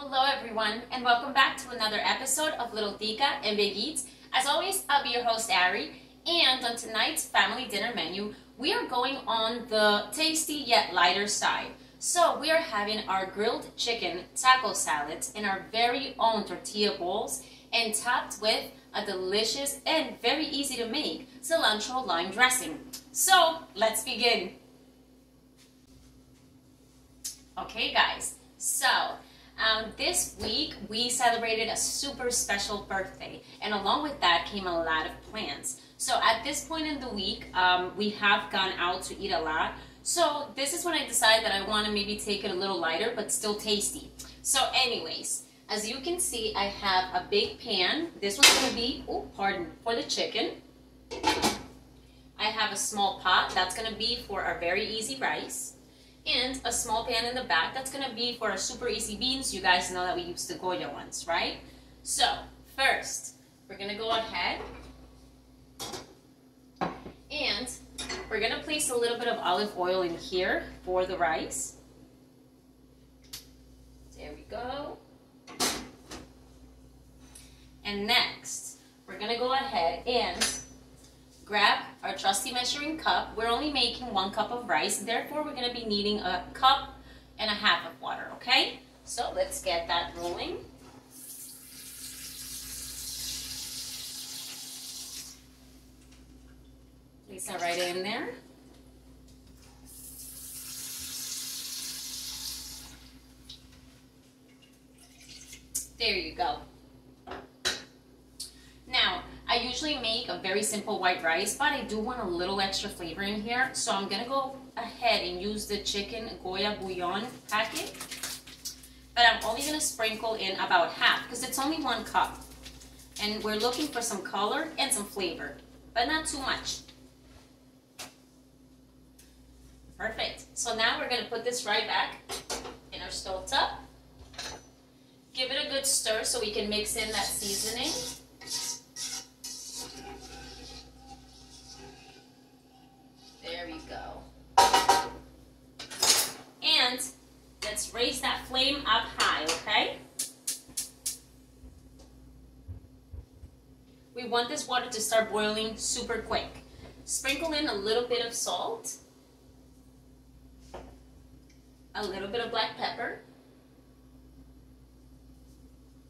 Hello everyone, and welcome back to another episode of Little Tica and Big Eats. As always, I'll be your host, Ari, and on tonight's family dinner menu, we are going on the tasty yet lighter side. So we are having our grilled chicken taco salads in our very own tortilla bowls and topped with a delicious and very easy to make cilantro lime dressing. So let's begin. Okay guys, so this week we celebrated a super special birthday, and along with that came a lot of plans. So at this point in the week, we have gone out to eat a lot. So this is when I decided that I want to maybe take it a little lighter but still tasty. So anyways, as you can see, I have a big pan. This one's going to be, for the chicken. I have a small pot. That's going to be for our very easy rice. And a small pan in the back, that's going to be for our super easy beans. You guys know that we use the Goya ones, right? So, first, we're going to go ahead and we're going to place a little bit of olive oil in here for the rice. There we go. And next, we're going to go ahead and grab our trusty measuring cup. We're only making 1 cup of rice, therefore we're going to be needing 1.5 cups of water, okay? So let's get that rolling. Place that right in there. There you go. Now, I usually make a very simple white rice, but I do want a little extra flavor in here. So I'm going to go ahead and use the chicken Goya bouillon packet. But I'm only going to sprinkle in about half because it's only 1 cup. And we're looking for some color and some flavor, but not too much. Perfect. So now we're going to put this right back in our stove top. Give it a good stir so we can mix in that seasoning. There we go. And let's raise that flame up high, okay? We want this water to start boiling super quick. Sprinkle in a little bit of salt, a little bit of black pepper,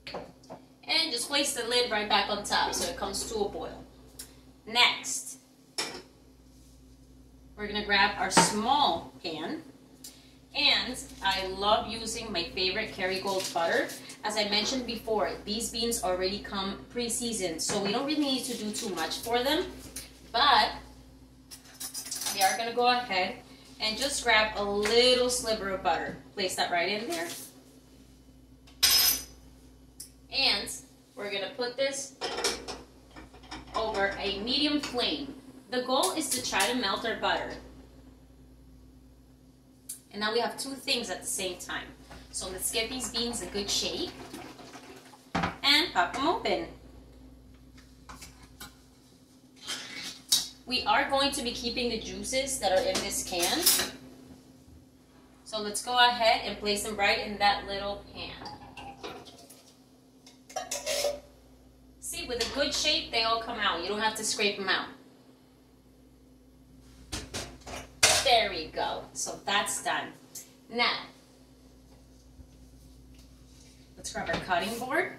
and just place the lid right back on top so it comes to a boil. Next, we're going to grab our small pan, and I love using my favorite Kerrygold butter. As I mentioned before, these beans already come pre-seasoned, so we don't really need to do too much for them, but we are going to go ahead and just grab a little sliver of butter. Place that right in there. And we're going to put this over a medium flame. The goal is to try to melt our butter. And now we have 2 things at the same time. So let's give these beans a good shake and pop them open. We are going to be keeping the juices that are in this can. So let's go ahead and place them right in that little pan. See, with a good shake, they all come out. You don't have to scrape them out. There we go. So that's done. Now, let's grab our cutting board.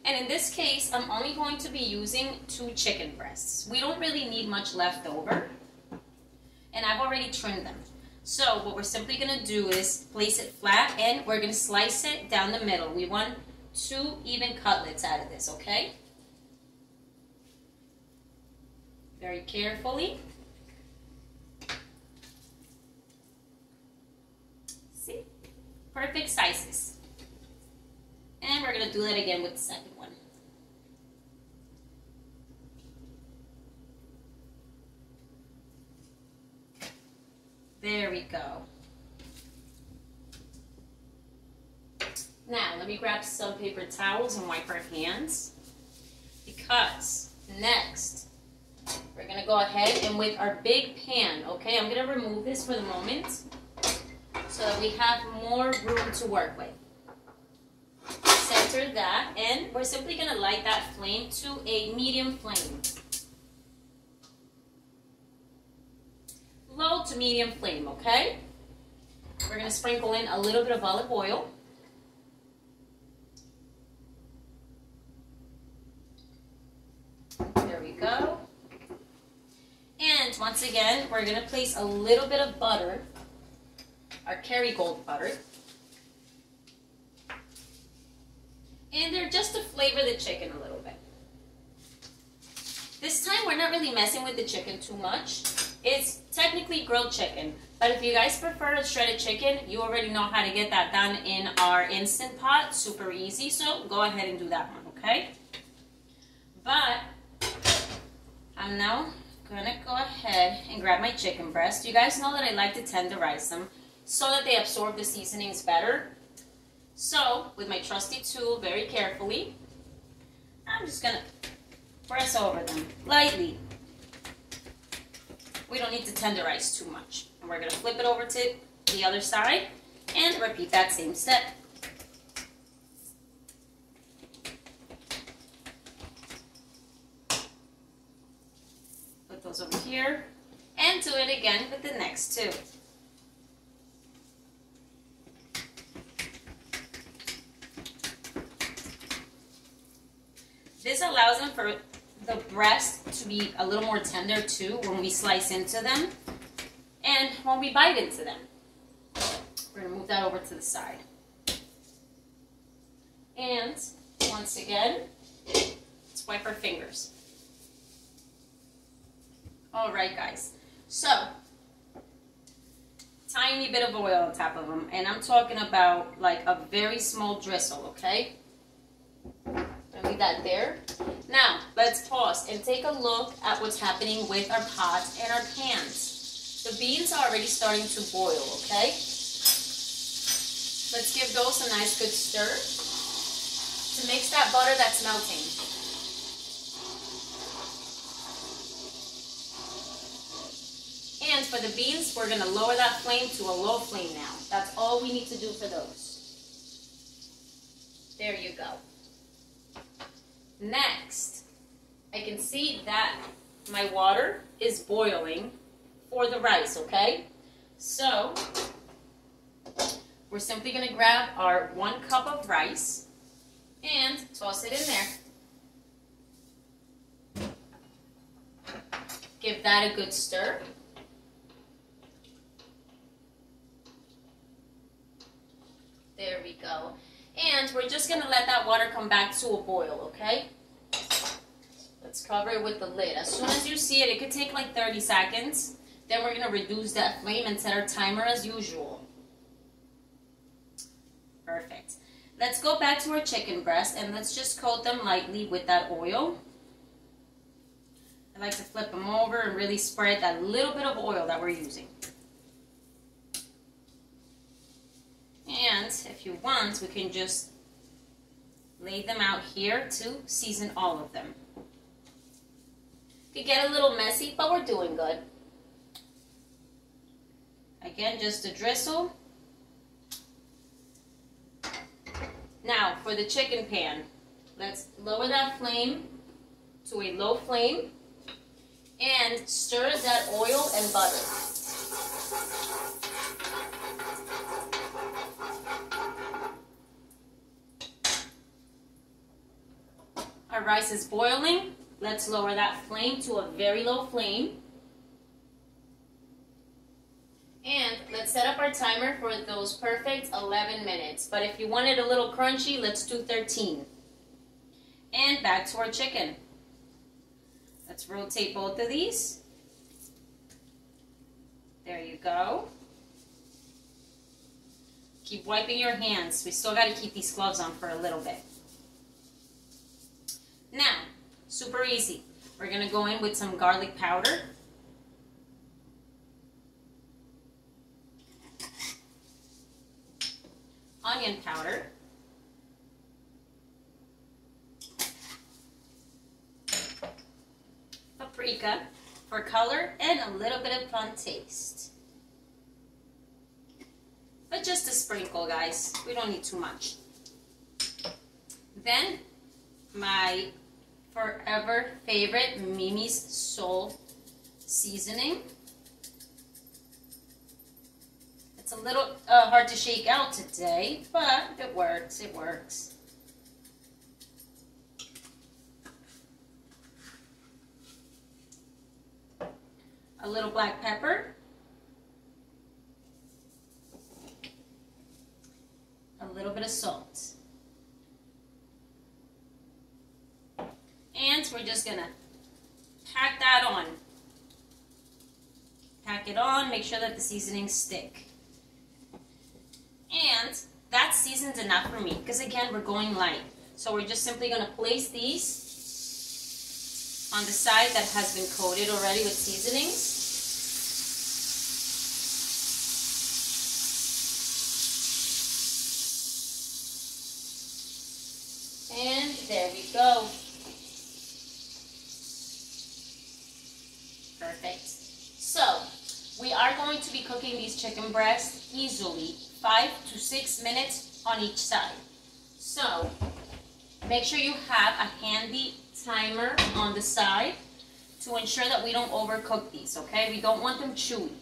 And in this case, I'm only going to be using 2 chicken breasts. We don't really need much left over. And I've already trimmed them. So what we're simply going to do is place it flat and we're going to slice it down the middle. We want 2 even cutlets out of this, okay? Very carefully. See? Perfect sizes. And we're going to do that again with the second one. There we go. Now, let me grab some paper towels and wipe our hands. Because next, we're going to go ahead and with our big pan, okay, I'm going to remove this for the moment so that we have more room to work with. after that, and we're simply gonna light that flame to a medium flame. Low to medium flame, okay? We're gonna sprinkle in a little bit of olive oil. There we go. And once again, we're gonna place a little bit of butter, our Kerrygold butter, in there just to flavor the chicken a little bit. This time we're not really messing with the chicken too much. It's technically grilled chicken, but if you guys prefer a shredded chicken, you already know how to get that done in our Instant Pot. Super easy, so go ahead and do that one, okay? But I'm now gonna go ahead and grab my chicken breast. You guys know that I like to tenderize them so that they absorb the seasonings better. So, with my trusty tool, very carefully, I'm just gonna press over them lightly. We don't need to tenderize too much. And we're gonna flip it over to the other side and repeat that same step. Put those over here and do it again with the next two. This allows them for the breast to be a little more tender too when we slice into them and when we bite into them. We're going to move that over to the side. And once again, let's wipe our fingers. Alright guys, so tiny bit of oil on top of them, and I'm talking about like a very small drizzle, okay? I'll leave that there. Now, let's pause and take a look at what's happening with our pots and our pans. The beans are already starting to boil, okay? Let's give those a nice good stir to mix that butter that's melting. And for the beans, we're going to lower that flame to a low flame now. That's all we need to do for those. There you go. Next, I can see that my water is boiling for the rice, okay? So, we're simply going to grab our 1 cup of rice and toss it in there. Give that a good stir. There we go. And we're just going to let that water come back to a boil, okay? Let's cover it with the lid. As soon as you see it, it could take like 30 seconds. Then we're going to reduce that flame and set our timer as usual. Perfect. Let's go back to our chicken breast and let's just coat them lightly with that oil. I like to flip them over and really spread that little bit of oil that we're using. And if you want, we can just lay them out here to season all of them. It could get a little messy, but we're doing good. Again, just a drizzle. Now, for the chicken pan, let's lower that flame to a low flame and stir that oil and butter. Our rice is boiling. Let's lower that flame to a very low flame. And let's set up our timer for those perfect 11 minutes. But if you want it a little crunchy, let's do 13. And back to our chicken. Let's rotate both of these. There you go. Keep wiping your hands. We still got to keep these gloves on for a little bit. Now, super easy. We're going to go in with some garlic powder. Onion powder. Paprika for color and a little bit of fun taste. But just a sprinkle, guys. We don't need too much. Then my forever favorite Mimi's Soul seasoning. It's a little hard to shake out today, but it works, it works. A little black pepper. A little bit of salt. And we're just gonna pack that on. Pack it on, make sure that the seasonings stick. And that's seasoned enough for me, because again, we're going light. So we're just simply gonna place these on the side that has been coated already with seasonings. And there we go. Perfect. So, we are going to be cooking these chicken breasts easily 5 to 6 minutes on each side. So, make sure you have a handy timer on the side to ensure that we don't overcook these, okay? We don't want them chewy.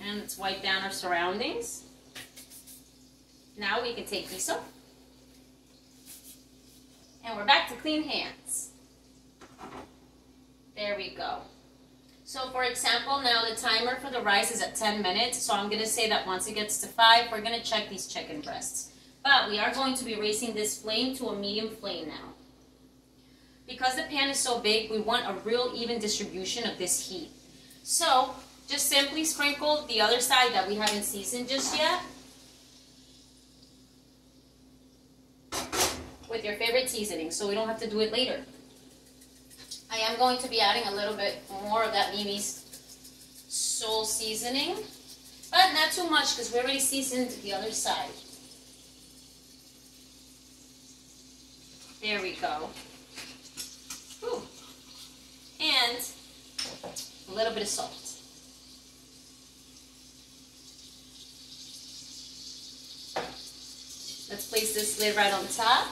And let's wipe down our surroundings. Now we can take these off. And we're back to clean hands. There we go. So for example, now the timer for the rice is at 10 minutes. So I'm going to say that once it gets to 5, we're going to check these chicken breasts. But we are going to be raising this flame to a medium flame now. Because the pan is so big, we want a real even distribution of this heat. So just simply sprinkle the other side that we haven't seasoned just yet with your favorite seasoning, so we don't have to do it later. I am going to be adding a little bit more of that Mimi's Soul seasoning, but not too much because we already seasoned the other side. There we go. Ooh. And a little bit of salt. Let's place this lid right on top.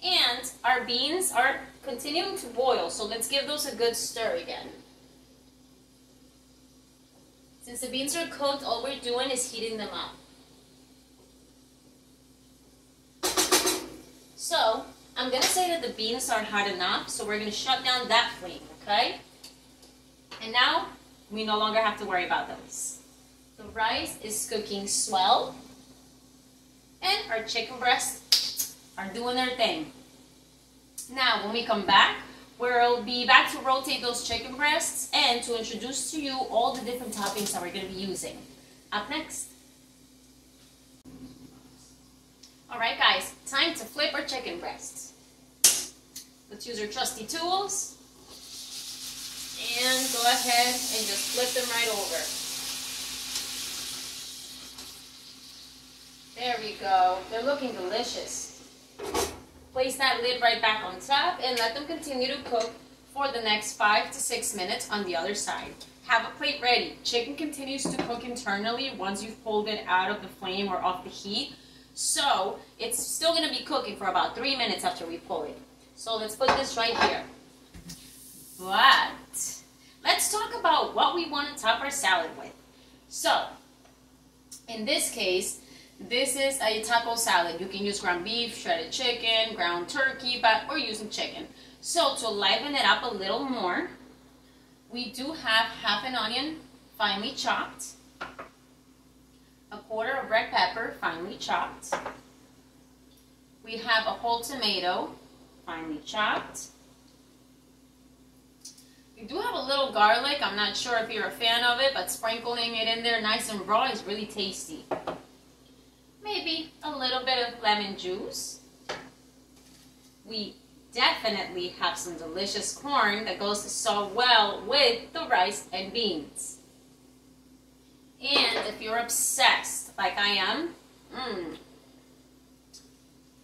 And our beans are continuing to boil, so let's give those a good stir again. Since the beans are cooked, all we're doing is heating them up. So, I'm going to say that the beans are hot enough, so we're going to shut down that flame, okay? And now, we no longer have to worry about those. The rice is cooking swell, and our chicken breasts are doing their thing. Now, when we come back, we'll be back to rotate those chicken breasts and to introduce to you all the different toppings that we're going to be using. Up next. Alright guys, time to flip our chicken breasts. Let's use our trusty tools and go ahead and just flip them right over. There we go. They're looking delicious. Place that lid right back on top and let them continue to cook for the next 5 to 6 minutes on the other side. Have a plate ready. Chicken continues to cook internally once you've pulled it out of the flame or off the heat. So it's still going to be cooking for about 3 minutes after we pull it. So let's put this right here. But let's talk about what we want to top our salad with. So in this case, this is a taco salad. You can use ground beef, shredded chicken, ground turkey, but we're using chicken. So to liven it up a little more, we do have half an onion finely chopped, a quarter of red pepper finely chopped. We have a whole tomato finely chopped. We do have a little garlic. I'm not sure if you're a fan of it, but sprinkling it in there nice and raw is really tasty. Maybe a little bit of lemon juice. We definitely have some delicious corn that goes so well with the rice and beans. And if you're obsessed like I am,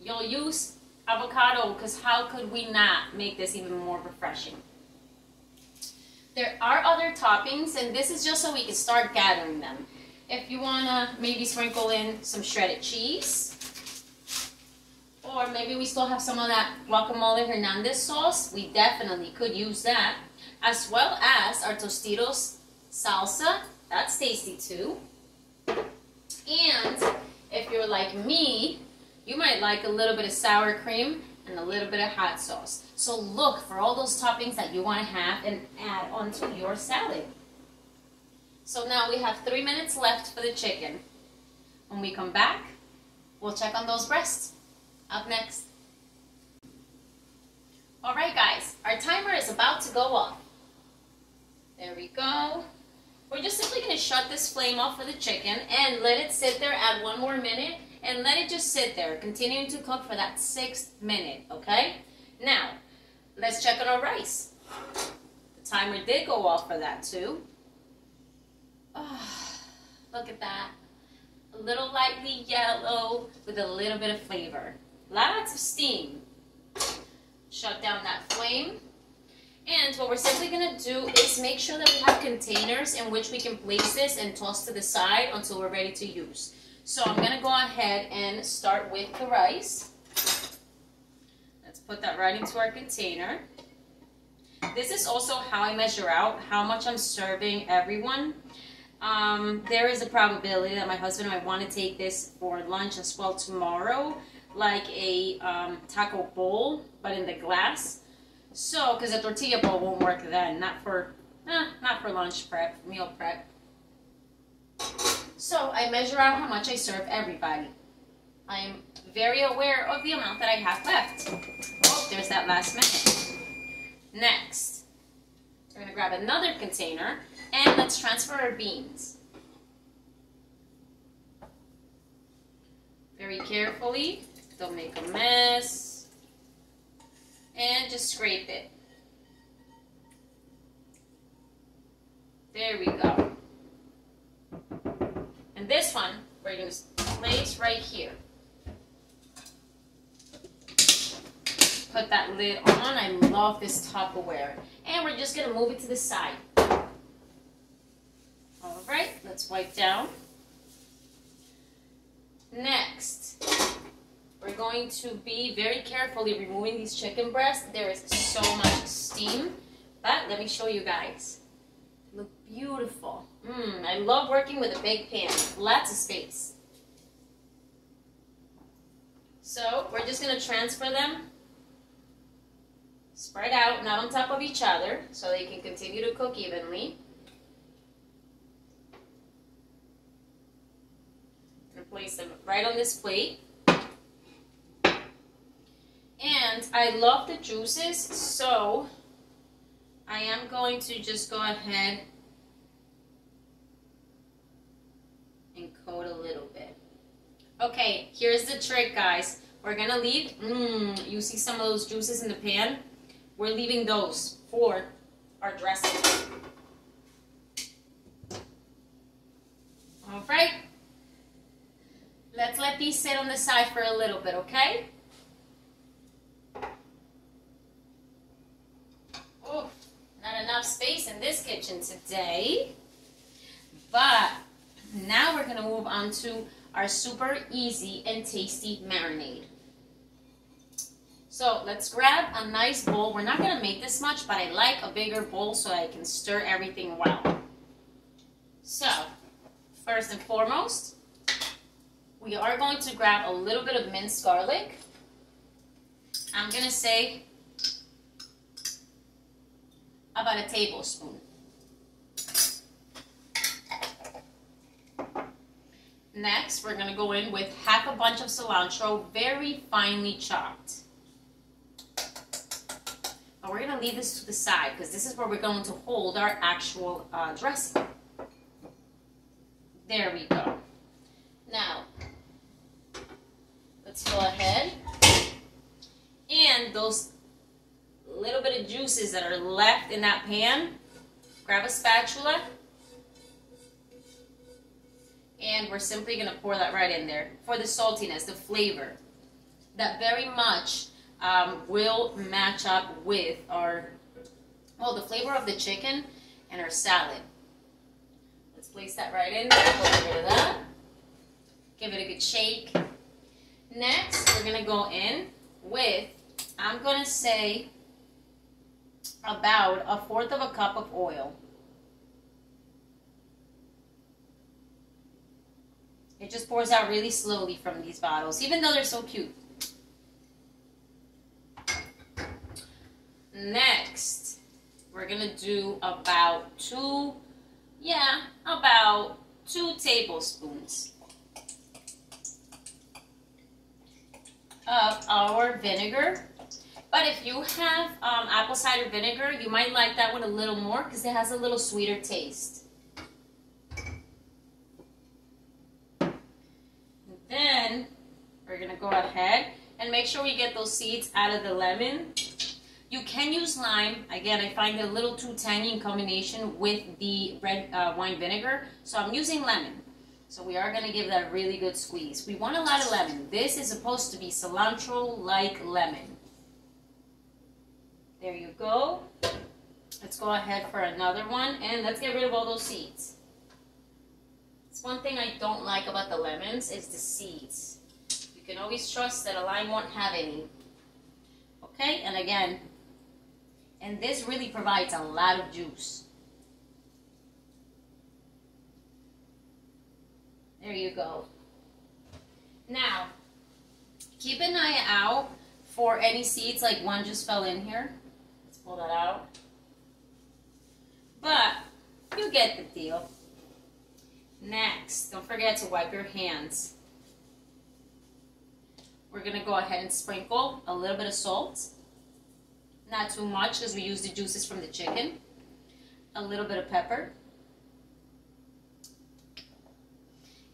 you'll use avocado, because how could we not make this even more refreshing? There are other toppings, and this is just so we can start gathering them. If you want to maybe sprinkle in some shredded cheese, Or maybe we still have some of that guacamole Hernandez sauce. We definitely could use that. As well as our Tostitos salsa. That's tasty too. And if you're like me, you might like a little bit of sour cream and a little bit of hot sauce. So look for all those toppings that you want to have and add onto your salad. So now we have 3 minutes left for the chicken. When we come back, we'll check on those breasts. Up next. Alright guys, our timer is about to go off. There we go. We're just simply going to shut this flame off for the chicken and let it sit there, add 1 more minute, and let it just sit there, continuing to cook for that 6th minute, okay? Now, let's check on our rice. The timer did go off for that too. Oh, look at that. A little lightly yellow with a little bit of flavor. Lots of steam. Shut down that flame. And what we're simply going to do is make sure that we have containers in which we can place this and toss to the side until we're ready to use. So I'm going to go ahead and start with the rice. Let's put that right into our container. This is also how I measure out how much I'm serving everyone. There is a probability that my husband might want to take this for lunch as well tomorrow, like a taco bowl, but in the glass. So, because a tortilla bowl won't work then, not for lunch prep, meal prep. So I measure out how much I serve everybody. I am very aware of the amount that I have left. Oh, there's that last minute. Next, we're going to grab another container and let's transfer our beans. Very carefully, don't make a mess. And just scrape it. There we go. And this one, we're going to place right here. Put that lid on. I love this Tupperware. And we're just going to move it to the side. Alright, let's wipe down. Next, we're going to be very carefully removing these chicken breasts. There is so much steam. But let me show you guys. They look beautiful. I love working with a big pan. Lots of space. So we're just going to transfer them. Spread out, not on top of each other, so they can continue to cook evenly. And place them right on this plate. And I love the juices, so I am going to just go ahead and coat a little bit. Okay, here's the trick, guys. We're gonna leave, you see some of those juices in the pan? We're leaving those for our dressing. All right. Let's let these sit on the side for a little bit, okay? Oh, not enough space in this kitchen today. But now we're going to move on to our super easy and tasty marinade. So let's grab a nice bowl. We're not going to make this much, but I like a bigger bowl so I can stir everything well. So, first and foremost, we are going to grab a little bit of minced garlic. I'm going to say about a tablespoon. Next, we're going to go in with half a bunch of cilantro, very finely chopped. But we're going to leave this to the side because this is where we're going to hold our actual dressing. There we go. Now, let's go ahead and those little bit of juices that are left in that pan, grab a spatula and we're simply going to pour that right in there for the saltiness, the flavor that very much will match up with our, well, the flavor of the chicken and our salad. Let's place that right in there, a little bit of that. Give it a good shake. Next, we're gonna go in with, I'm gonna say, about 1/4 of a cup of oil. It just pours out really slowly from these bottles, even though they're so cute. Next, we're gonna do about 2 tablespoons of our vinegar. But if you have apple cider vinegar, you might like that one a little more because it has a little sweeter taste. And then we're gonna go ahead and make sure we get those seeds out of the lemon. You can use lime. Again, I find it a little too tangy in combination with the red wine vinegar, so I'm using lemon. So we are going to give that a really good squeeze. We want a lot of lemon. This is supposed to be cilantro-like lemon. There you go. Let's go ahead for another one, and let's get rid of all those seeds. It's one thing I don't like about the lemons is the seeds. You can always trust that a lime won't have any. Okay, and again, and this really provides a lot of juice. There you go. Now, keep an eye out for any seeds, like one just fell in here. Let's pull that out. But you get the deal. Next, don't forget to wipe your hands. We're going to go ahead and sprinkle a little bit of salt. Not too much because we use the juices from the chicken. A little bit of pepper.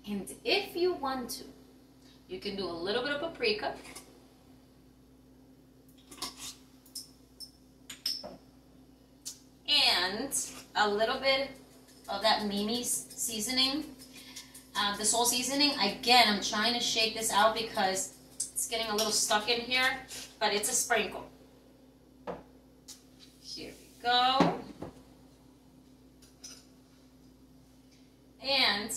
And if you want to, you can do a little bit of paprika. And a little bit of that Mimi's seasoning. The salt seasoning. Again, I'm trying to shake this out because it's getting a little stuck in here, but it's a sprinkle. Here we go. And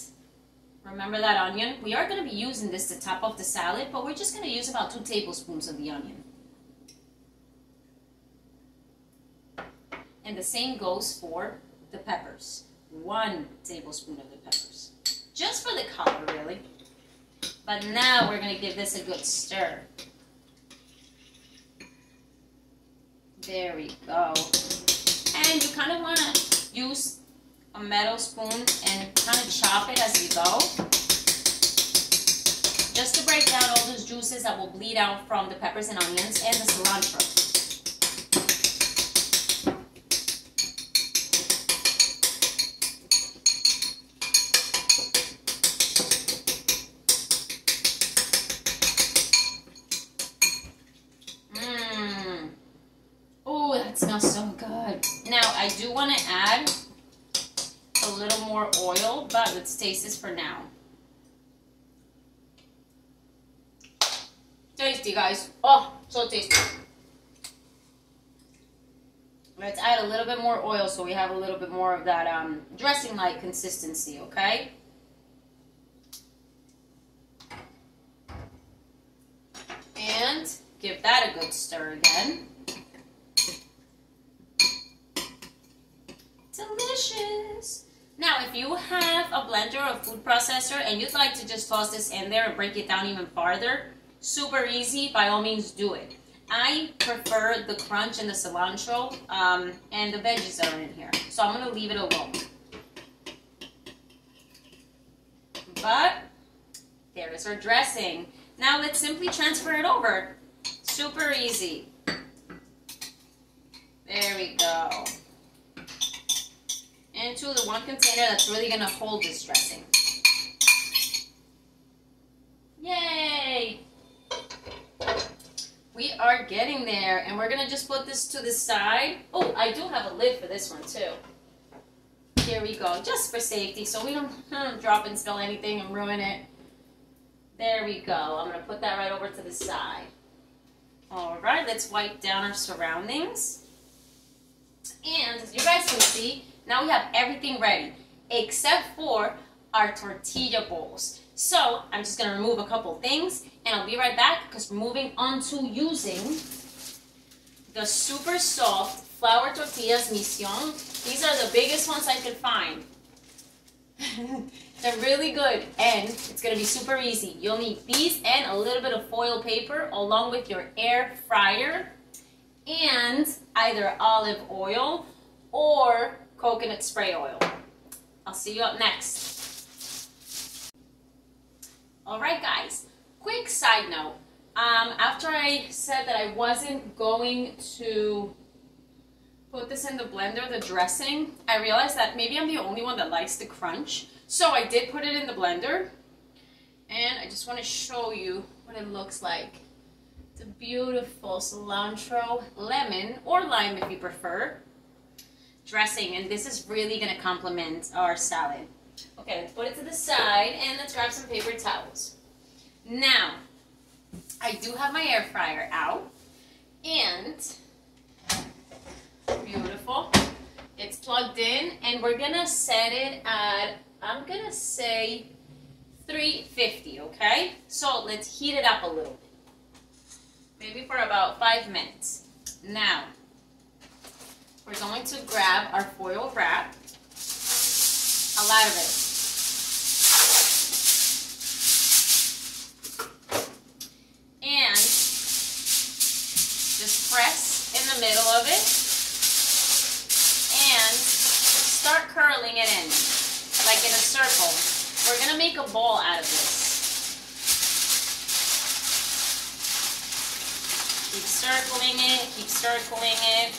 remember that onion? We are going to be using this to top off the salad, but we're just going to use about 2 tablespoons of the onion. And the same goes for the peppers. 1 tablespoon of the peppers. Just for the color, really. But now we're going to give this a good stir. There we go. And you kind of want to use a metal spoon and kind of chop it as you go. Just to break down all those juices that will bleed out from the peppers and onions and the cilantro. Oh, that smells so good. Now, I do want to add a little more oil, but let's taste this for now. Tasty, guys. Oh, so tasty. Let's add a little bit more oil so we have a little bit more of that dressing-like consistency, okay? And give that a good stir again. Delicious. Now, if you have a blender or a food processor and you'd like to just toss this in there and break it down even farther, super easy, by all means do it. I prefer the crunch and the cilantro and the veggies that are in here. So I'm going to leave it alone. But there is our dressing. Now let's simply transfer it over. Super easy. There we go. Into the one container that's really going to hold this dressing. Yay! We are getting there, and we're going to just put this to the side. Oh, I do have a lid for this one too. Here we go, just for safety, so we don't drop and spill anything and ruin it. There we go. I'm going to put that right over to the side. All right, let's wipe down our surroundings. And as you guys can see, now we have everything ready, except for our tortilla bowls. So I'm just gonna remove a couple things and I'll be right back because we're moving on to using the super soft flour tortillas Mission. These are the biggest ones I could find. They're really good and it's gonna be super easy. You'll need these and a little bit of foil paper along with your air fryer and either olive oil or coconut spray oil. I'll see you up next. Alright guys, quick side note. After I said that I wasn't going to put this in the blender, the dressing, I realized that maybe I'm the only one that likes the crunch. So I did put it in the blender and I just want to show you what it looks like. It's a beautiful cilantro, lemon, or lime if you prefer, dressing, and this is really going to complement our salad. Okay, let's put it to the side and let's grab some paper towels. Now, I do have my air fryer out and beautiful. It's plugged in and we're going to set it at, I'm going to say 350, okay? So let's heat it up a little bit. Maybe for about 5 minutes. Now, we're going to grab our foil wrap, a lot of it. And just press in the middle of it and start curling it in, like in a circle. We're gonna make a ball out of this. Keep circling it, keep circling it.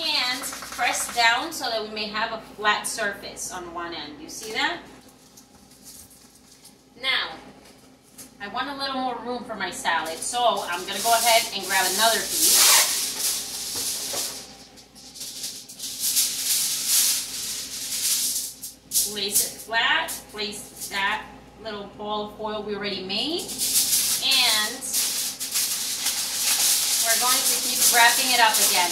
And press down so that we may have a flat surface on one end. You see that? Now, I want a little more room for my salad, so I'm going to go ahead and grab another piece. Place it flat, place that little ball of foil we already made, and we're going to keep wrapping it up again.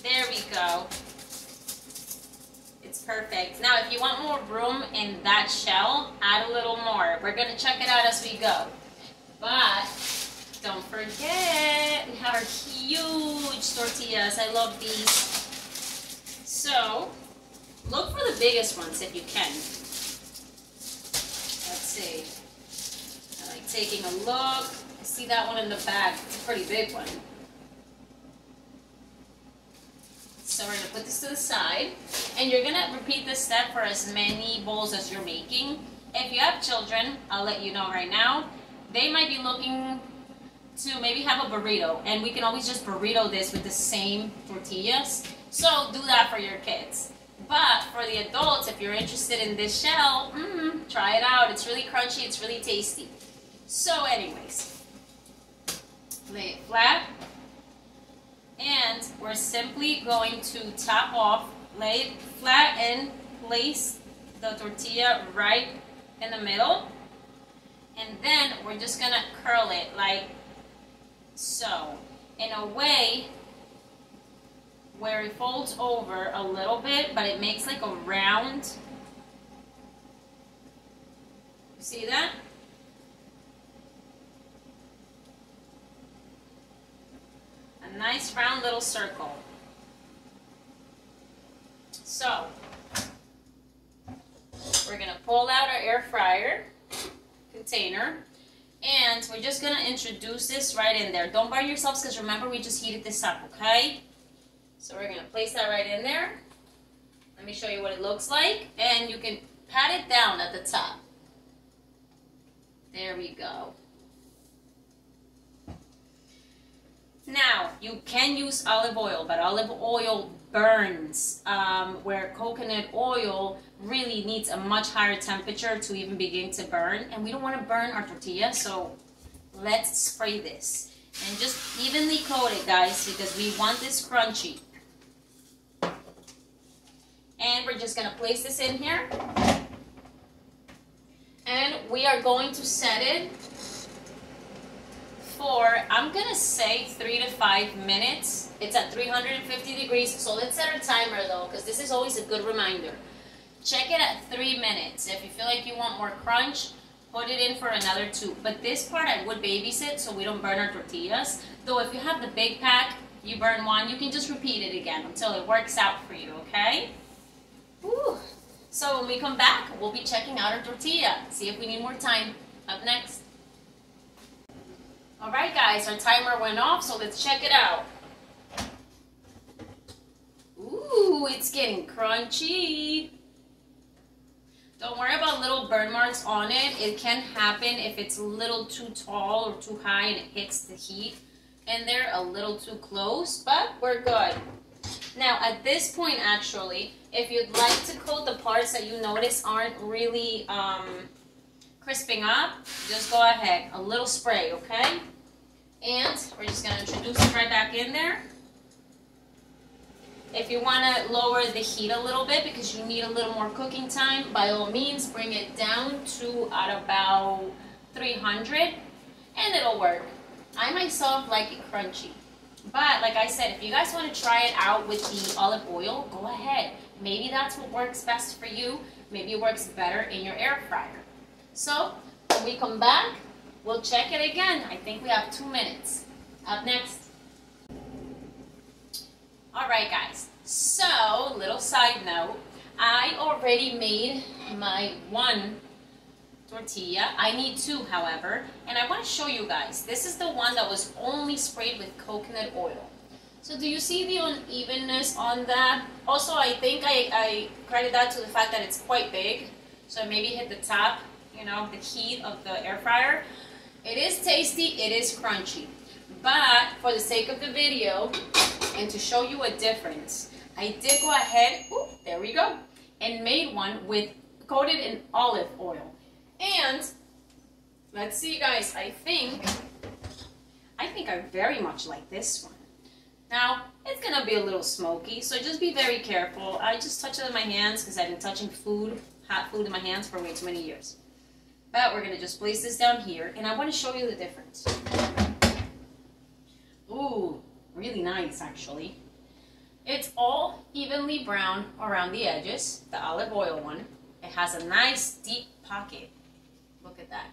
There we go. It's perfect. Now, if you want more room in that shell, add a little more. We're going to check it out as we go. But don't forget, we have our huge tortillas. I love these. So, look for the biggest ones if you can. Let's see. I like taking a look. I see that one in the back. It's a pretty big one. So we're going to put this to the side, and you're going to repeat this step for as many bowls as you're making. If you have children, I'll let you know right now, they might be looking to maybe have a burrito, and we can always just burrito this with the same tortillas. So do that for your kids. But for the adults, if you're interested in this shell, try it out. It's really crunchy, it's really tasty. So anyways, lay it flat. And we're simply going to top off, lay it flat and place the tortilla right in the middle. And then we're just going to curl it like so, in a way where it folds over a little bit, but it makes like a round. You see that? A nice round little circle. So, we're going to pull out our air fryer container, and we're just going to introduce this right in there. Don't burn yourselves because remember we just heated this up, okay? So we're going to place that right in there. Let me show you what it looks like, and you can pat it down at the top. There we go. Now, you can use olive oil, but olive oil burns, where coconut oil really needs a much higher temperature to even begin to burn. And we don't want to burn our tortilla, so let's spray this. And just evenly coat it, guys, because we want this crunchy. And we're just going to place this in here. And we are going to set it for, I'm gonna say 3 to 5 minutes. It's at 350 degrees, so let's set our timer though, because this is always a good reminder. Check it at 3 minutes. If you feel like you want more crunch, put it in for another 2. But this part I would babysit so we don't burn our tortillas. Though if you have the big pack, you burn one, you can just repeat it again until it works out for you, okay? Woo. So when we come back, we'll be checking out our tortilla, see if we need more time. Up next. Alright guys, our timer went off, so let's check it out. Ooh, it's getting crunchy. Don't worry about little burn marks on it. It can happen if it's a little too tall or too high and it hits the heat. And they're a little too close, but we're good. Now at this point actually, if you'd like to coat the parts that you notice aren't really crisping up, just go ahead. A little spray, okay? And we're just going to introduce it right back in there. If you want to lower the heat a little bit because you need a little more cooking time, by all means bring it down to at about 300 and it'll work. I myself like it crunchy. But like I said, if you guys want to try it out with the olive oil, go ahead. Maybe that's what works best for you. Maybe it works better in your air fryer. So when we come back, we'll check it again. I think we have 2 minutes. Up next. Alright guys, so little side note, I already made my 1 tortilla. I need 2 however, and I want to show you guys. This is the one that was only sprayed with coconut oil. So do you see the unevenness on that? Also I think I credit that to the fact that it's quite big, so maybe hit the top, you know, the heat of the air fryer. It is tasty, it is crunchy, but for the sake of the video and to show you a difference, I did go ahead, there we go, and made one with coated in olive oil. And let's see guys, I think I very much like this one. Now it's gonna be a little smoky, so just be very careful. I just touch it with my hands because I've been touching hot food in my hands for way too many years. But we're gonna just place this down here and I want to show you the difference. Ooh, really nice actually. It's all evenly brown around the edges, the olive oil one. It has a nice deep pocket. Look at that.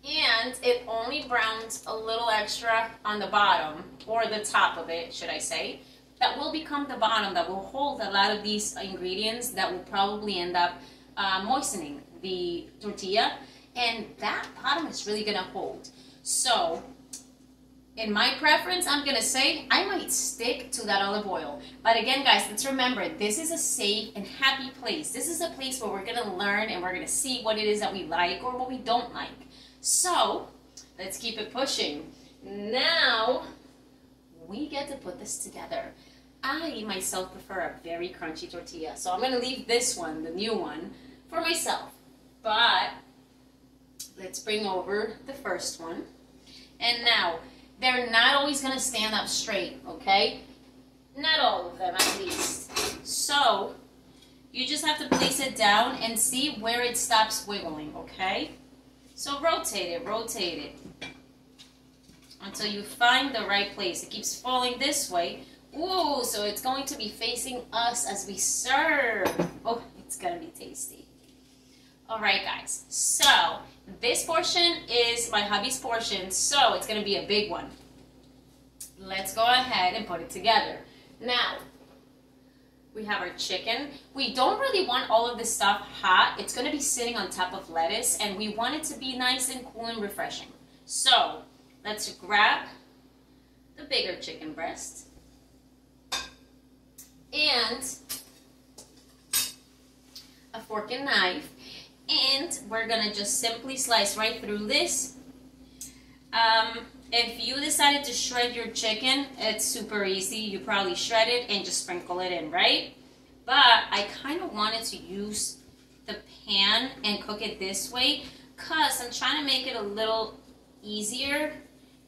And it only browns a little extra on the bottom, or the top of it, should I say. That will become the bottom, that will hold a lot of these ingredients that will probably end up moistening the tortilla. And that bottom is really gonna hold. So, in my preference, I'm gonna say I might stick to that olive oil. But again, guys, let's remember, this is a safe and happy place. This is a place where we're gonna learn and we're gonna see what it is that we like or what we don't like. So, let's keep it pushing. Now, we get to put this together. I myself prefer a very crunchy tortilla, so I'm gonna leave this one, the new one, for myself. But, let's bring over the first one. And now, they're not always going to stand up straight, okay? Not all of them, at least. So, you just have to place it down and see where it stops wiggling, okay? So, rotate it, until you find the right place. It keeps falling this way. Ooh, so it's going to be facing us as we serve. Oh, it's going to be tasty. Alright guys, so this portion is my hubby's portion, so it's going to be a big one. Let's go ahead and put it together. Now, we have our chicken. We don't really want all of this stuff hot. It's going to be sitting on top of lettuce, and we want it to be nice and cool and refreshing. So, let's grab the bigger chicken breast and a fork and knife. And we're gonna just simply slice right through this. If you decided to shred your chicken, it's super easy. You probably shred it and just sprinkle it in, right? But I kind of wanted to use the pan and cook it this way because I'm trying to make it a little easier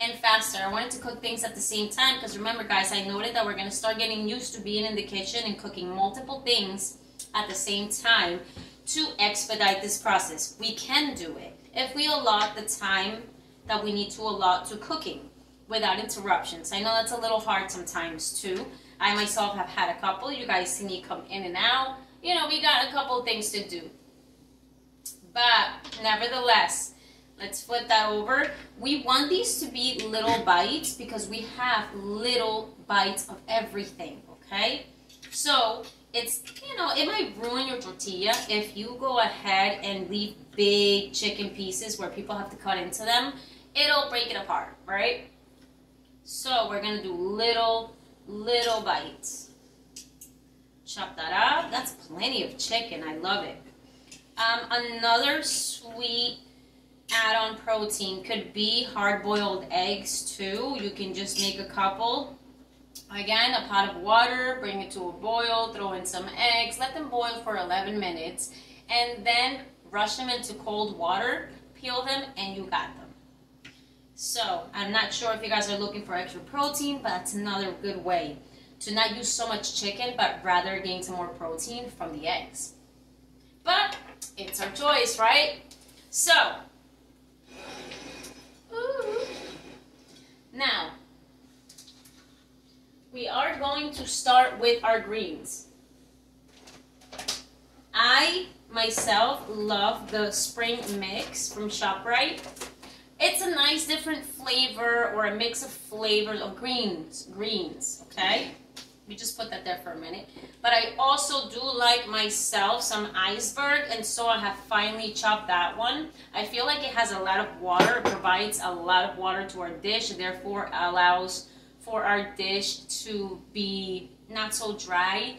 and faster. I wanted to cook things at the same time because remember guys, I noted that we're gonna start getting used to being in the kitchen and cooking multiple things at the same time to expedite this process. We can do it if we allot the time that we need to allot to cooking without interruptions. I know that's a little hard sometimes too. I myself have had a couple. You guys see me come in and out. You know, we got a couple things to do. But nevertheless, let's flip that over. We want these to be little bites because we have little bites of everything, okay? So it's, you know, it might ruin your tortilla if you go ahead and leave big chicken pieces where people have to cut into them. It'll break it apart, right? So we're gonna do little bites. Chop that up. That's plenty of chicken. I love it. Another sweet add-on protein could be hard-boiled eggs too. You can just make a couple. Again, a pot of water, bring it to a boil, throw in some eggs, let them boil for 11 minutes, and then rush them into cold water, peel them, and you got them. So, I'm not sure if you guys are looking for extra protein, but that's another good way to not use so much chicken, but rather gain some more protein from the eggs. But it's our choice, right? So, now, we are going to start with our greens. I, myself, love the spring mix from ShopRite. It's a nice different flavor or a mix of flavors of greens, okay? We just put that there for a minute. But I also do like myself some iceberg, and so I have finely chopped that one. I feel like it has a lot of water. It provides a lot of water to our dish, and therefore allows for our dish to be not so dry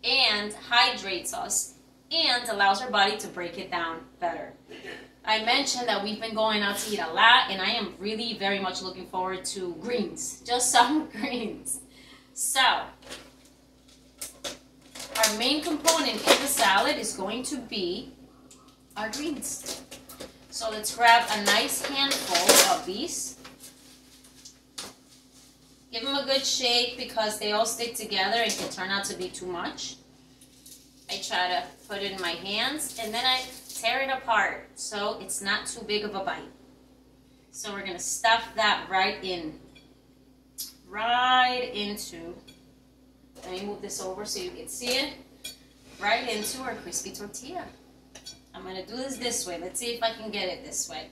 and hydrates us and allows our body to break it down better. I mentioned that we've been going out to eat a lot, and I am really very much looking forward to greens, just some greens. So, our main component in the salad is going to be our greens. So let's grab a nice handful of these. Give them a good shake because they all stick together and can turn out to be too much. I try to put it in my hands and then I tear it apart so it's not too big of a bite. So we're going to stuff that right into, let me move this over so you can see it, right into our crispy tortilla. I'm going to do this way. Let's see if I can get it this way.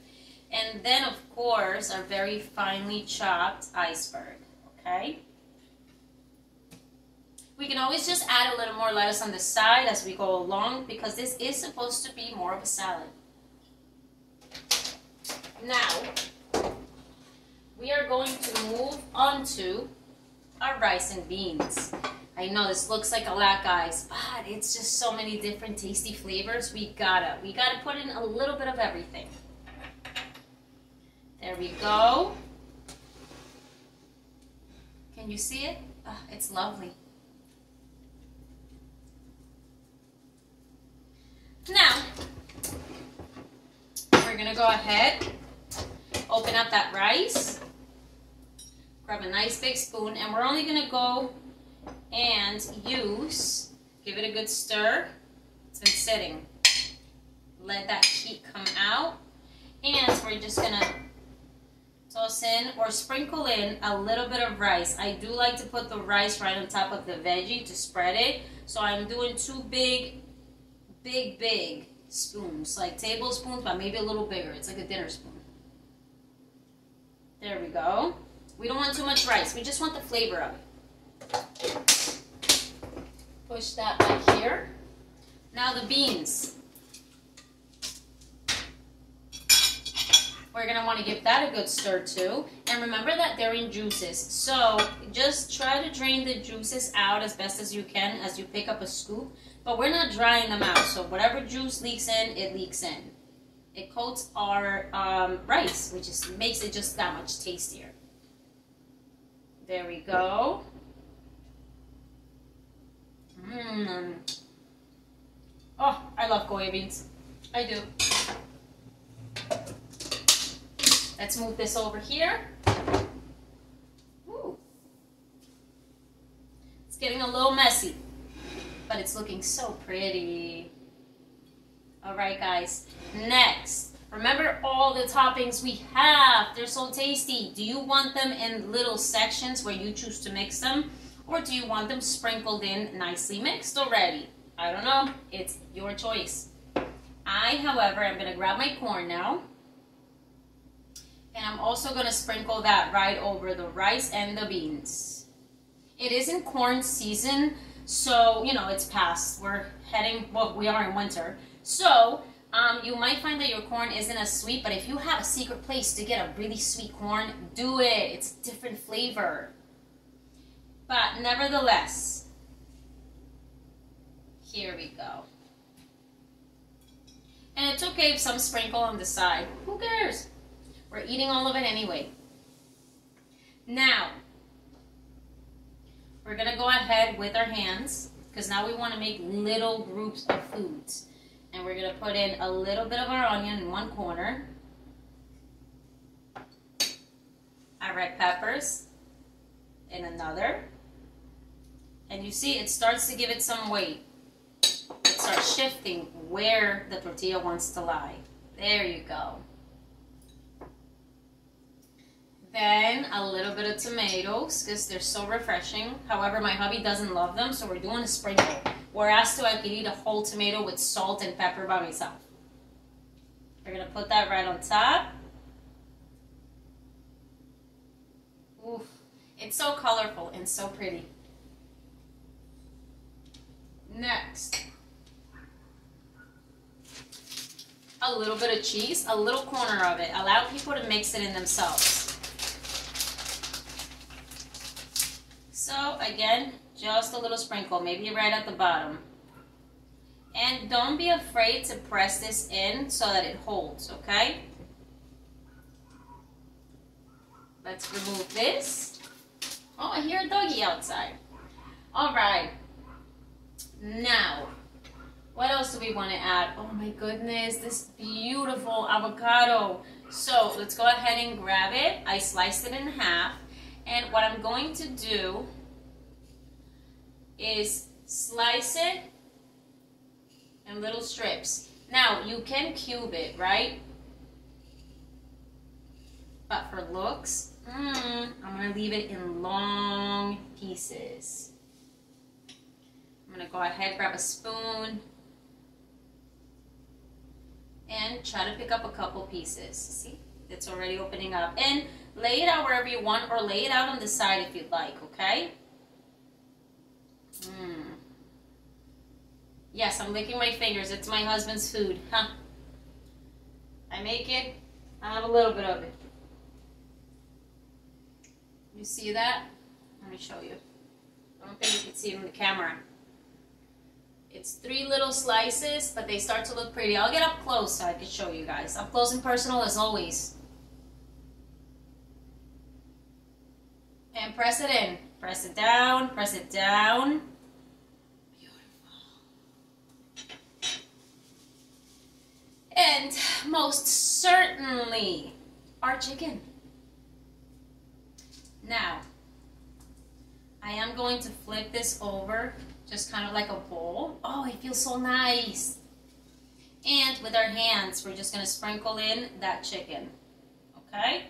And then, of course, our very finely chopped iceberg, okay? We can always just add a little more lettuce on the side as we go along because this is supposed to be more of a salad. Now, we are going to move on to our rice and beans. I know this looks like a lot, guys, but it's just so many different tasty flavors. We gotta put in a little bit of everything. There we go. Can you see it? Oh, it's lovely. Now, we're gonna go ahead, open up that rice, grab a nice big spoon, and we're only gonna go and give it a good stir. It's been sitting. Let that heat come out, and we're just gonna toss in or sprinkle in a little bit of rice. I do like to put the rice right on top of the veggie to spread it, so I'm doing two big spoons, like tablespoons, but maybe a little bigger. It's like a dinner spoon. There we go. We don't want too much rice. We just want the flavor of it. Push that back here. Now the beans. We're going to want to give that a good stir too. And remember that they're in juices. So just try to drain the juices out as best as you can as you pick up a scoop. But we're not drying them out. So whatever juice leaks in, it leaks in. It coats our rice, which just makes it just that much tastier. There we go. Oh, I love Goya beans. I do. Let's move this over here. Ooh. It's getting a little messy, but it's looking so pretty. All right, guys. Next, Remember all the toppings we have. They're so tasty. Do you want them in little sections where you choose to mix them? Or do you want them sprinkled in nicely mixed already? I don't know. It's your choice. I, however, am going to grab my corn now. And I'm also going to sprinkle that right over the rice and the beans. It isn't corn season, so, you know, it's past. We're heading, well, we are in winter. So, you might find that your corn isn't as sweet, but if you have a secret place to get a really sweet corn, do it. It's a different flavor. But nevertheless, here we go. And it's okay if some sprinkle on the side. Who cares? We're eating all of it anyway. Now, we're going to go ahead with our hands, because now we want to make little groups of foods. And we're going to put in a little bit of our onion in one corner. Our red peppers in another. And you see it starts to give it some weight. It starts shifting where the tortilla wants to lie. There you go. Then a little bit of tomatoes because they're so refreshing. However, my hubby doesn't love them, so we're doing a sprinkle. Whereas I could eat a whole tomato with salt and pepper by myself. We're going to put that right on top. Oof. It's so colorful and so pretty. Next, a little bit of cheese, a little corner of it. Allow people to mix it in themselves. So again, just a little sprinkle, maybe right at the bottom. And don't be afraid to press this in so that it holds, okay? Let's remove this. Oh, I hear a doggy outside. All right. Now, what else do we want to add? Oh my goodness, this beautiful avocado. So let's go ahead and grab it. I sliced it in half. And what I'm going to do is slice it in little strips. Now, you can cube it, right? But for looks, I'm going to leave it in long pieces. I'm going to go ahead, grab a spoon, and try to pick up a couple pieces. See? It's already opening up. And lay it out wherever you want, or lay it out on the side if you'd like, okay? Yes, I'm licking my fingers. It's my husband's food. Huh? I make it, I have a little bit of it. You see that? Let me show you. I don't think you can see it in the camera. It's 3 little slices, but they start to look pretty. I'll get up close so I can show you guys. Up close and personal as always. And press it in. Press it down. Press it down. Beautiful. And most certainly, our chicken. Now, I am going to flip this over, just kind of like a bowl. Oh, it feels so nice. And with our hands, we're just going to sprinkle in that chicken. Okay?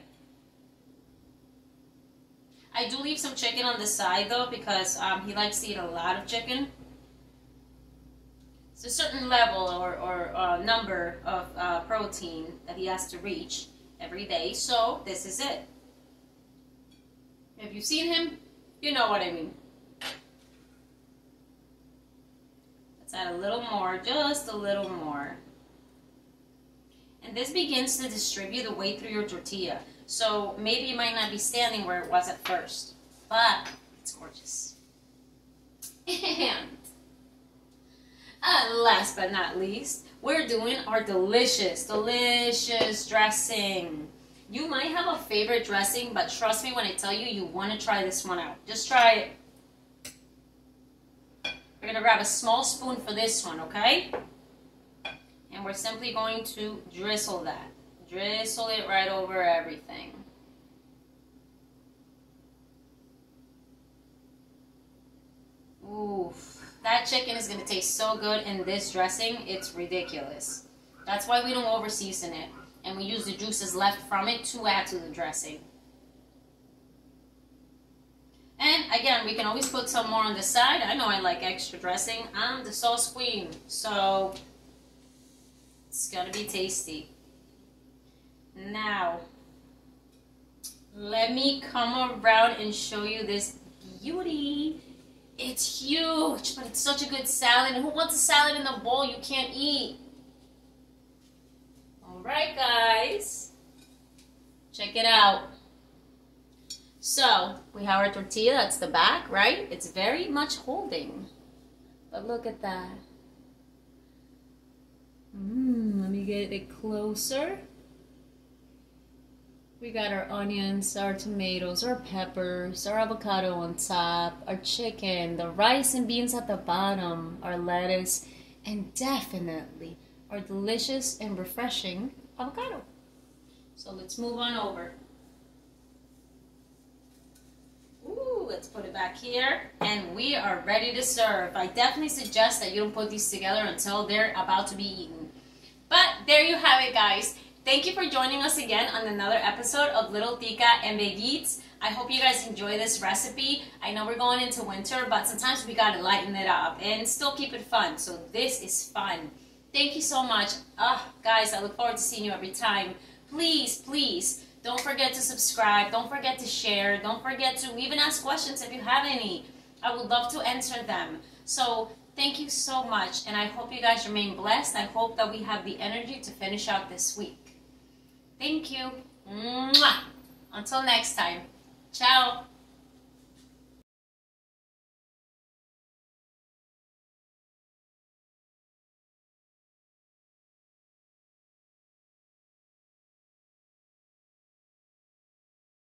I do leave some chicken on the side though, because he likes to eat a lot of chicken. It's a certain level or number of protein that he has to reach every day. So this is it. If you've seen him, you know what I mean. Let's add a little more, just a little more. And this begins to distribute the weight through your tortilla. So maybe it might not be standing where it was at first, but it's gorgeous. And last but not least, we're doing our delicious dressing. You might have a favorite dressing, but trust me when I tell you, you want to try this one out. Just try it. We're going to grab a small spoon for this one, okay? And we're simply going to drizzle that. Drizzle it right over everything. Oof. That chicken is going to taste so good in this dressing, it's ridiculous. That's why we don't over season it. and we use the juices left from it to add to the dressing. And again, we can always put some more on the side. I know I like extra dressing. I'm the sauce queen, so it's gonna be tasty. Now, let me come around and show you this beauty. It's huge, but it's such a good salad. And who wants a salad in a bowl you can't eat? Alright guys, check it out. So, we have our tortilla, that's the back, right? It's very much holding. But look at that. Let me get it closer. We got our onions, our tomatoes, our peppers, our avocado on top, our chicken, the rice and beans at the bottom, our lettuce, and definitely our delicious and refreshing avocado. So let's move on over. Ooh, let's put it back here, and we are ready to serve. I definitely suggest that you don't put these together until they're about to be eaten. But there you have it, guys. Thank you for joining us again on another episode of Little Tica and Big Eats. I hope you guys enjoy this recipe. I know we're going into winter, but sometimes we gotta lighten it up and still keep it fun. So this is fun. Thank you so much. Guys, I look forward to seeing you every time. Please, please, don't forget to subscribe. Don't forget to share. Don't forget to even ask questions if you have any. I would love to answer them. So thank you so much, and I hope you guys remain blessed. I hope that we have the energy to finish out this week. Thank you. Mwah. Until next time. Ciao.